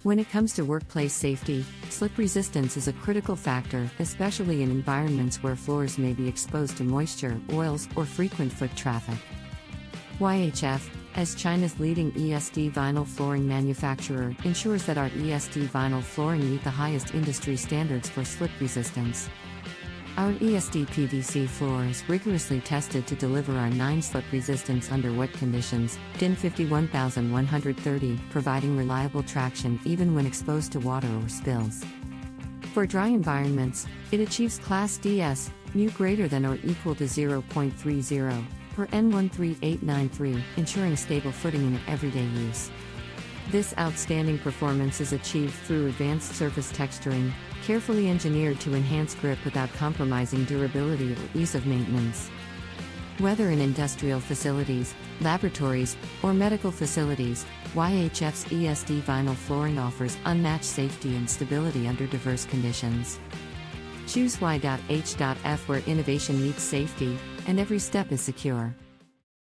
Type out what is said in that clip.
When it comes to workplace safety, slip resistance is a critical factor, especially in environments where floors may be exposed to moisture, oils, or frequent foot traffic. Y.H.F, as China's leading ESD vinyl flooring manufacturer, ensures that our ESD vinyl flooring meet the highest industry standards for slip resistance. Our ESD PVC floor is rigorously tested to deliver our 9 slip resistance under wet conditions, DIN 51130, providing reliable traction even when exposed to water or spills. For dry environments, it achieves Class DS, mu greater than or equal to 0.30, per N13893, ensuring stable footing in everyday use. This outstanding performance is achieved through advanced surface texturing, carefully engineered to enhance grip without compromising durability or ease of maintenance. Whether in industrial facilities, laboratories, or medical facilities, Y.H.F's ESD vinyl flooring offers unmatched safety and stability under diverse conditions. Choose Y.H.F, where innovation meets safety, and every step is secure.